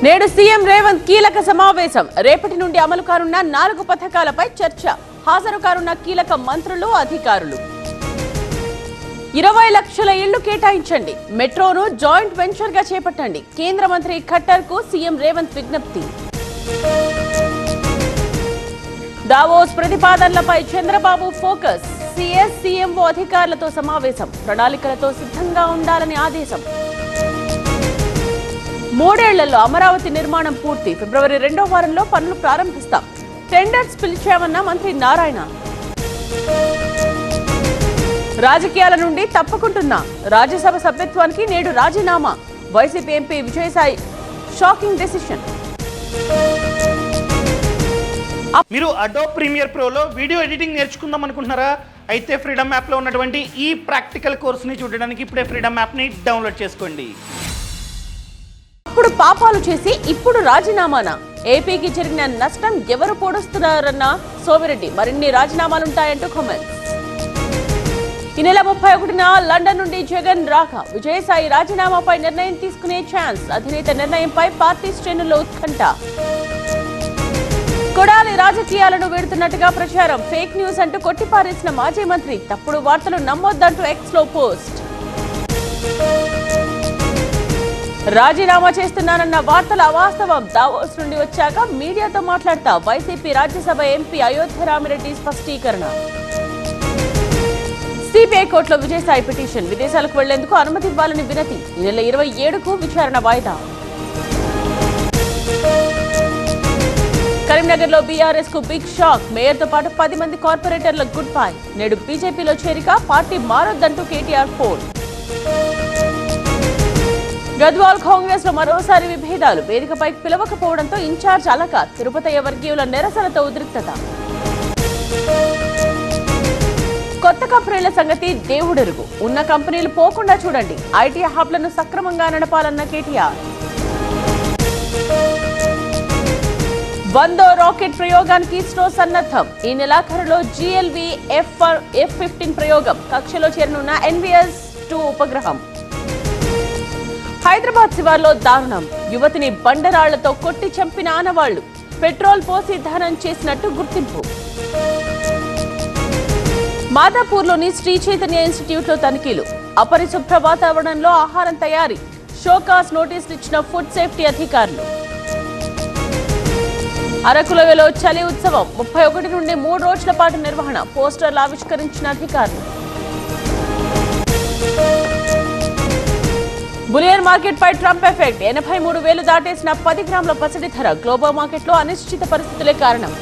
నేడు సీఎం రేవంత్ కీలక సమావేశం. రేపటి నుండి అమలు కానున్న 4 పథకాలపై చర్చ. హాజరు కానున్న కీలక మంత్రులు, అధికారులు. 20 లక్షల ఇళ్లు కేటాయించండి. మెట్రోను జాయింట్ వెంచర్ గా చేపట్టండి. కేంద్ర మంత్రి ఖట్టర్ కు సీఎం రేవంత్ విజ్ఞప్తి. దావోస్ ప్రతిపాదనలపై చంద్రబాబు ఫోకస్. సీఎస్ సీఎంఓ అధికారులతో సమావేశం. ప్రణాళికలతో సిద్ధంగా ఉండాలని ఆదేశం. 3 ఏళ్లలో అమరావతి నిర్మాణం పూర్తి. ఫిబ్రవరి 2వ వారంలో పనులు ప్రారంభిస్తాం. టెండర్స్ పిలిచామన్న మంత్రి నారాయణ. రాజకీయాల నుండి తప్పుకుంటున్నా. రాజ్యసభ సభ్యత్వానికి నేడు రాజీనామా. YCP MP Vijayasai shocking decision. మీరు అడోబ్ ప్రీమియర్ ప్రోలో వీడియో ఎడిటింగ్ నేర్చుకుందాం అనుకుంటున్నారా? అయితే ఫ్రీడమ్ యాప్లో ఉన్నటువంటి ఈ ప్రాక్టికల్ కోర్సుని చూడడానికి ఇప్పుడే ఫ్రీడమ్ యాప్ని డౌన్లోడ్ చేసుకోండి. అప్పుడు పాపాలు చేసి ఇప్పుడు రాజీనామానా? ఏపీకి జరిగిన నష్టం ఎవరు పొడుస్తున్నారన్న సోమిరెడ్డి. మరిన్ని రాజీనామాలుంటాయంటూ కామెంట్స్. ఈ నెల 31న లండన్ నుండి జగన్ రాక. విజయసాయి రాజీనామాపై నిర్ణయం తీసుకునే ఛాన్స్. అధినేత నిర్ణయంపై పార్టీ శ్రేణుల్లో ఉత్కంఠ. కొడాలి రాజకీయాలను వీడుతున్నట్టుగా ప్రచారం. ఫేక్ న్యూస్ అంటూ కొట్టిపారేసిన మాజీ మంత్రి. తప్పుడు వార్తలు నమ్మొద్దంటూ ఎక్స్ లో పోస్ట్. రాజీనామా చేస్తున్నానన్న వార్తల అవాస్తవం. దావోస్ నుండి వచ్చాక మీడియాతో మాట్లాడతా YCP Rajya Sabha MP Ayodhya Ramireddy స్పష్టీకరణ. CBI కోర్టులో విజయసాయి పిటిషన్. విదేశాలకు వెళ్లేందుకు అనుమతి ఇవ్వాలని వినతి. ఈ నెల 27కు విచారణ వాయిదా. కరీంనగర్ లో బీఆర్ఎస్ కు బిగ్ షాక్. మేయర్ తో పాటు 10 మంది కార్పొరేటర్ల గుడ్ బై. నేడు బీజేపీలో చేరిక. పార్టీ మారొద్దంటూ కేటీఆర్ ఫోన్. గద్వాల్ కాంగ్రెస్ లో మరోసారి విభేదాలు. వేదికపైకి పిలవకపోవడంతో ఇన్ఛార్జ్ అలక. తిరుపతయ్య వర్గీయుల నిరసనతో ఉద్రిక్తత. కొత్త కంపెనీల సంగతి దేవుడెరుగు. ఉన్న కంపెనీలు పోకుండా చూడండి. ఐటీ హబ్లను సక్రమంగా నడపాలన్న కేటీఆర్. 100వ రాకెట్ ప్రయోగానికి ఇస్రో సన్నద్ధం. ఈ నెలాఖరులో GLV F-15 ప్రయోగం. కక్షలో చేరనున్న NVS-2 ఉపగ్రహం. హైదరాబాద్ శివార్లో దారుణం. యువతిని బండరాళ్లతో కొట్టి చంపిన ఆనవాళ్లు. పెట్రోల్ పోసి దహనం చేసినట్టు గుర్తింపు. మాదాపూర్లోని శ్రీ చైతన్య ఇన్స్టిట్యూట్ లో తనిఖీలు. అపరిశుభ్ర వాతావరణంలో ఆహారం తయారీ. షోకాస్ నోటీసులు ఇచ్చిన ఫుడ్ సేఫ్టీ అధికారులు. అరకులోయలో చలి ఉత్సవం. 31 నుండి 3 రోజుల పాటు నిర్వహణ. పోస్టర్లు ఆవిష్కరించిన అధికారులు. బులియన్ మార్కెట్ పై ట్రంప్ ఎఫెక్ట్. 83,000 దాటేసిన 10 గ్రాముల పసిడి ధర. గ్లోబల్ మార్కెట్లో అనిశ్చిత పరిస్థితులే కారణం.